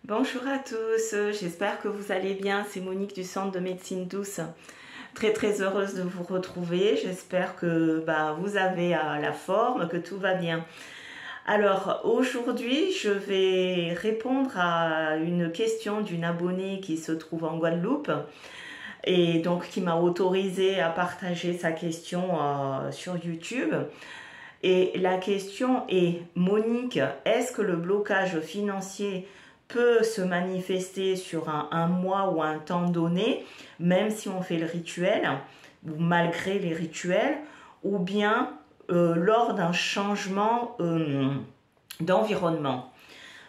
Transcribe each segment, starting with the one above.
Bonjour à tous, j'espère que vous allez bien. C'est Monique du Centre de Médecine Douce. Très heureuse de vous retrouver. J'espère que vous avez la forme, que tout va bien. Alors aujourd'hui, je vais répondre à une question d'une abonnée qui se trouve en Guadeloupe et donc qui m'a autorisé à partager sa question sur YouTube. Et la question est: Monique, est-ce que le blocage financier peut se manifester sur un mois ou un temps donné, même si on fait le rituel, ou malgré les rituels, ou bien lors d'un changement d'environnement?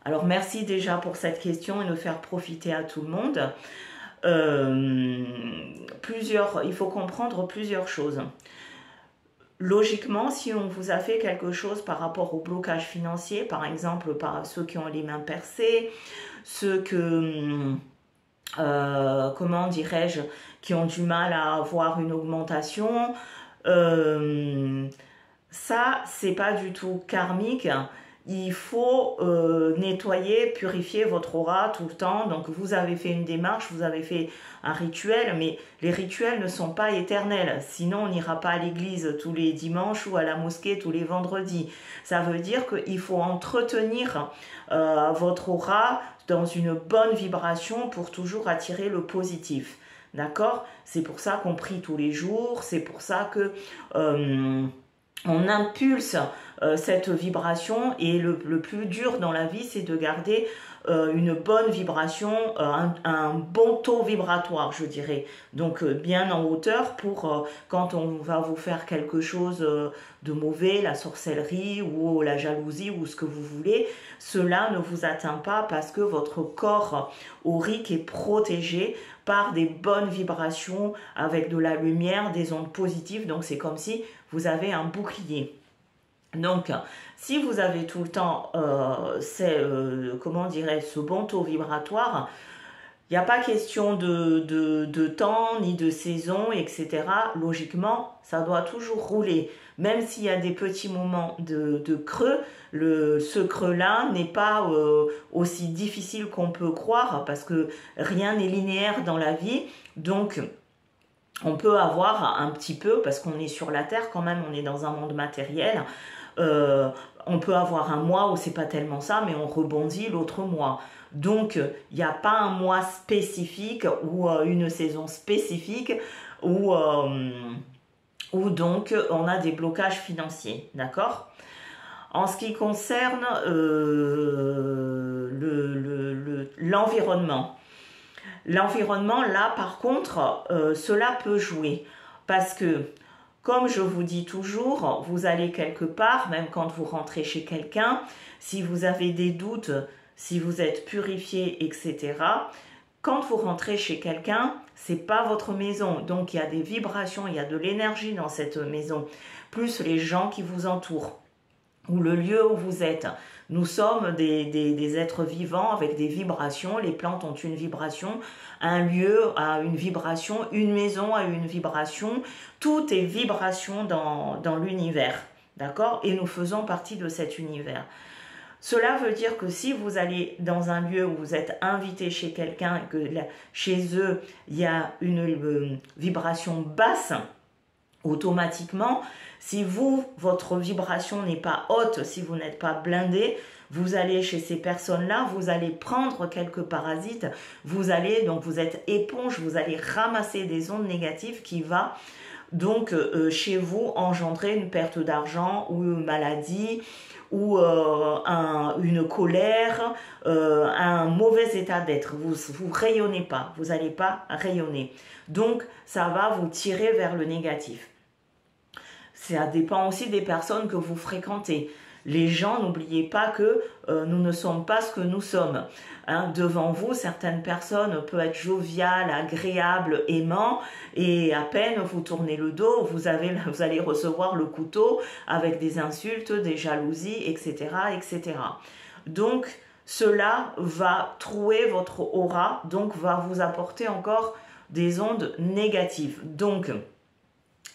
Alors merci déjà pour cette question et de faire profiter à tout le monde. Il faut comprendre plusieurs choses. Logiquement, si on vous a fait quelque chose par rapport au blocage financier, par exemple par ceux qui ont les mains percées, ceux comment dirais-je, qui ont du mal à avoir une augmentation, ça, c'est pas du tout karmique. Il faut nettoyer, purifier votre aura tout le temps. Donc vous avez fait une démarche, vous avez fait un rituel, mais les rituels ne sont pas éternels. Sinon, on n'ira pas à l'église tous les dimanches ou à la mosquée tous les vendredis. Ça veut dire qu'il faut entretenir votre aura dans une bonne vibration pour toujours attirer le positif. D'accord? C'est pour ça qu'on prie tous les jours, c'est pour ça que on impulse cette vibration, et le plus dur dans la vie, c'est de garder une bonne vibration, un bon taux vibratoire, je dirais. Donc bien en hauteur pour quand on va vous faire quelque chose de mauvais, la sorcellerie ou la jalousie ou ce que vous voulez, cela ne vous atteint pas parce que votre corps aurique est protégé par des bonnes vibrations avec de la lumière, des ondes positives. Donc c'est comme si vous avez un bouclier. Donc, si vous avez tout le temps comment dirais, ce bon taux vibratoire, il n'y a pas question de temps, ni de saison, etc. Logiquement, ça doit toujours rouler. Même s'il y a des petits moments de creux, ce creux-là n'est pas aussi difficile qu'on peut croire, parce que rien n'est linéaire dans la vie. Donc, on peut avoir un petit peu, parce qu'on est sur la Terre quand même, on est dans un monde matériel, on peut avoir un mois où c'est pas tellement ça, mais on rebondit l'autre mois. Donc, il n'y a pas un mois spécifique ou une saison spécifique où donc on a des blocages financiers, d'accord? En ce qui concerne l'environnement, là par contre, cela peut jouer parce que, comme je vous dis toujours, vous allez quelque part, même quand vous rentrez chez quelqu'un, si vous avez des doutes, si vous êtes purifié, etc., quand vous rentrez chez quelqu'un, c'est pas votre maison. Donc il y a des vibrations, il y a de l'énergie dans cette maison, plus les gens qui vous entourent, ou le lieu où vous êtes. Nous sommes des êtres vivants avec des vibrations. Les plantes ont une vibration, un lieu a une vibration, une maison a une vibration. Tout est vibration dans l'univers, d'accord? Et nous faisons partie de cet univers. Cela veut dire que si vous allez dans un lieu où vous êtes invité chez quelqu'un et que chez eux, il y a une vibration basse, automatiquement, si votre vibration n'est pas haute, si vous n'êtes pas blindé, vous allez chez ces personnes-là, vous allez prendre quelques parasites, vous êtes éponge, vous allez ramasser des ondes négatives qui va donc chez vous engendrer une perte d'argent ou une maladie ou une colère, un mauvais état d'être. Vous rayonnez pas, vous n'allez pas rayonner. Donc ça va vous tirer vers le négatif. Ça dépend aussi des personnes que vous fréquentez. Les gens, n'oubliez pas que nous ne sommes pas ce que nous sommes. Hein, devant vous, certaines personnes peuvent être joviales, agréables, aimants, et à peine vous tournez le dos, vous allez recevoir le couteau avec des insultes, des jalousies, etc., etc. Donc, cela va trouer votre aura, donc va vous apporter encore des ondes négatives. Donc,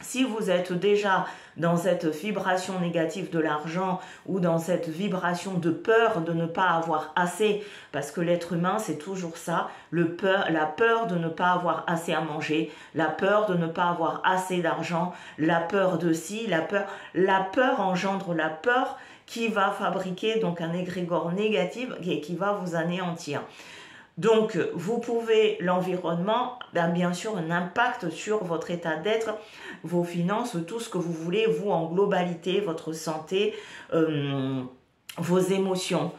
Si vous êtes déjà dans cette vibration négative de l'argent ou dans cette vibration de peur de ne pas avoir assez, parce que l'être humain c'est toujours ça, la peur de ne pas avoir assez à manger, la peur de ne pas avoir assez d'argent, la peur de ci, la peur engendre la peur qui va fabriquer donc un égrégore négatif et qui va vous anéantir. Donc, vous pouvez, l'environnement, bien sûr, un impact sur votre état d'être, vos finances, tout ce que vous voulez, vous en globalité, votre santé, vos émotions.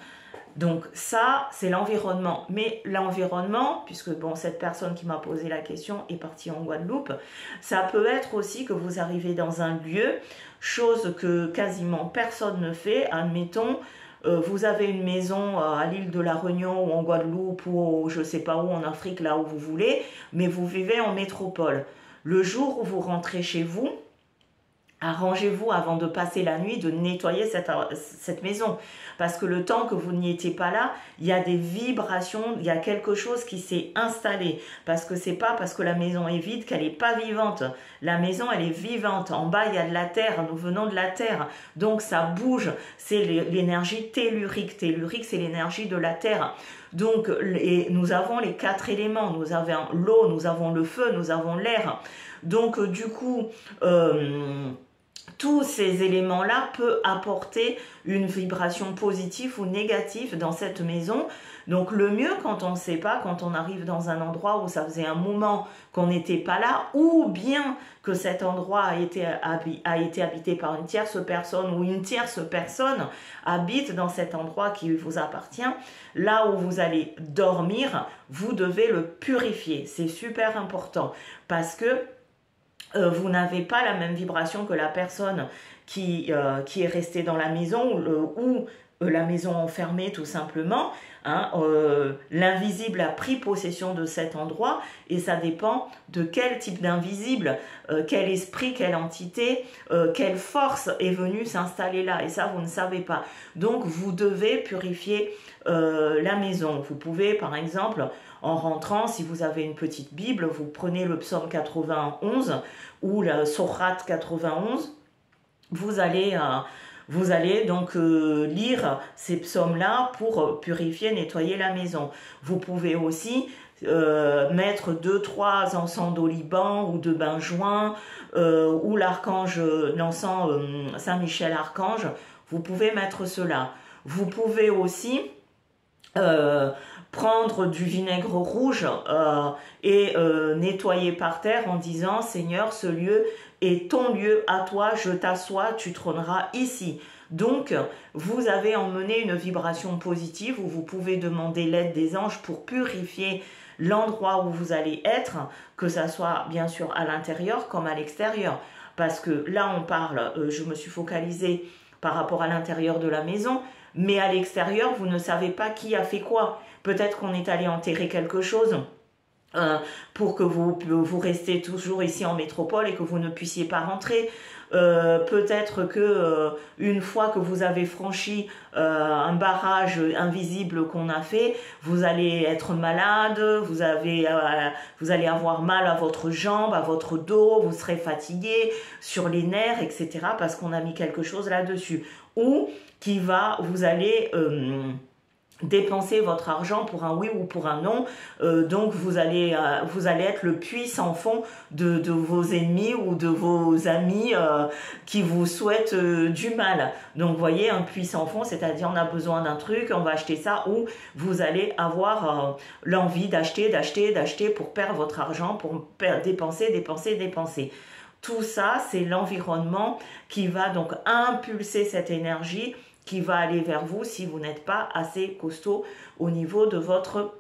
Donc ça, c'est l'environnement. Mais l'environnement, puisque bon, cette personne qui m'a posé la question est partie en Guadeloupe, ça peut être aussi que vous arrivez dans un lieu, chose que quasiment personne ne fait, admettons, vous avez une maison à l'île de la Réunion ou en Guadeloupe ou je ne sais pas où en Afrique, là où vous voulez, mais vous vivez en métropole. Le jour où vous rentrez chez vous, arrangez-vous avant de passer la nuit de nettoyer cette maison. Parce que le temps que vous n'y étiez pas là, il y a des vibrations, il y a quelque chose qui s'est installé. Parce que c'est pas parce que la maison est vide qu'elle n'est pas vivante. La maison, elle est vivante. En bas, il y a de la terre. Nous venons de la terre. Donc, ça bouge. C'est l'énergie tellurique. Tellurique, c'est l'énergie de la terre. Donc, nous avons les 4 éléments. Nous avons l'eau, nous avons le feu, nous avons l'air. Donc, du coup... tous ces éléments-là peuvent apporter une vibration positive ou négative dans cette maison. Donc le mieux quand on ne sait pas, quand on arrive dans un endroit où ça faisait un moment qu'on n'était pas là, ou bien que cet endroit a été habité par une tierce personne ou une tierce personne habite dans cet endroit qui vous appartient, là où vous allez dormir, vous devez le purifier. C'est super important parce que vous n'avez pas la même vibration que la personne qui est restée dans la maison ou la maison enfermée tout simplement. Hein, l'invisible a pris possession de cet endroit et ça dépend de quel type d'invisible, quel esprit, quelle entité, quelle force est venue s'installer là. Et ça, vous ne savez pas. Donc, vous devez purifier la maison. Vous pouvez, par exemple... En rentrant, si vous avez une petite Bible, vous prenez le psaume 91 ou la sourate 91. Vous allez donc lire ces psaumes-là pour purifier, nettoyer la maison. Vous pouvez aussi mettre 2-3 encens d'oliban ou de benjoin ou l'encens Saint-Michel-Archange. Vous pouvez mettre cela. Vous pouvez aussi... prendre du vinaigre rouge et nettoyer par terre en disant « Seigneur, ce lieu est ton lieu, à toi je t'assois, tu trôneras ici ». Donc, vous avez emmené une vibration positive où vous pouvez demander l'aide des anges pour purifier l'endroit où vous allez être, que ça soit bien sûr à l'intérieur comme à l'extérieur. Parce que là, on parle, je me suis focalisée par rapport à l'intérieur de la maison, mais à l'extérieur, vous ne savez pas qui a fait quoi. Peut-être qu'on est allé enterrer quelque chose pour que vous restez toujours ici en métropole et que vous ne puissiez pas rentrer. Peut-être que une fois que vous avez franchi un barrage invisible qu'on a fait, vous allez être malade, vous allez avoir mal à votre jambe, à votre dos, vous serez fatigué, sur les nerfs, etc. parce qu'on a mis quelque chose là-dessus. Ou vous allez... dépenser votre argent pour un oui ou pour un non, donc vous allez être le puits sans fond de vos ennemis ou de vos amis qui vous souhaitent du mal. Donc vous voyez, un puits sans fond, c'est-à-dire on a besoin d'un truc, on va acheter ça, ou vous allez avoir l'envie d'acheter pour perdre votre argent, pour dépenser. Tout ça, c'est l'environnement qui va donc impulser cette énergie qui va aller vers vous si vous n'êtes pas assez costaud au niveau de votre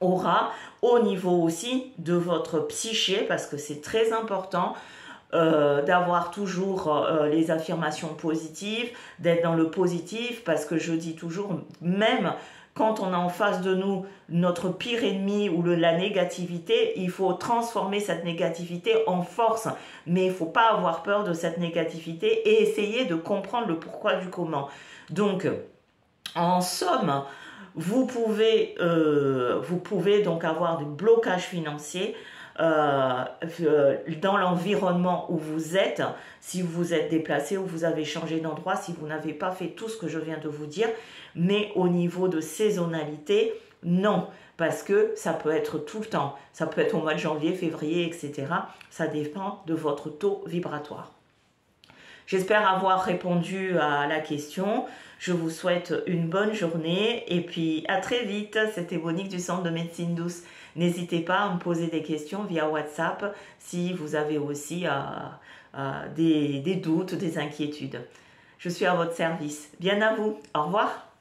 aura, au niveau aussi de votre psyché, parce que c'est très important d'avoir toujours les affirmations positives, d'être dans le positif, parce que je dis toujours, même quand on a en face de nous notre pire ennemi ou la négativité, il faut transformer cette négativité en force. Mais il ne faut pas avoir peur de cette négativité et essayer de comprendre le pourquoi du comment. Donc, en somme, vous pouvez donc avoir des blocages financiers dans l'environnement où vous êtes, si vous vous êtes déplacé ou vous avez changé d'endroit, si vous n'avez pas fait tout ce que je viens de vous dire, mais au niveau de saisonnalité, non, parce que ça peut être tout le temps, ça peut être au mois de janvier, février, etc. Ça dépend de votre taux vibratoire. J'espère avoir répondu à la question. Je vous souhaite une bonne journée et puis à très vite. C'était Monique du Centre de Médecine Douce. N'hésitez pas à me poser des questions via WhatsApp si vous avez aussi des doutes, des inquiétudes. Je suis à votre service. Bien à vous. Au revoir.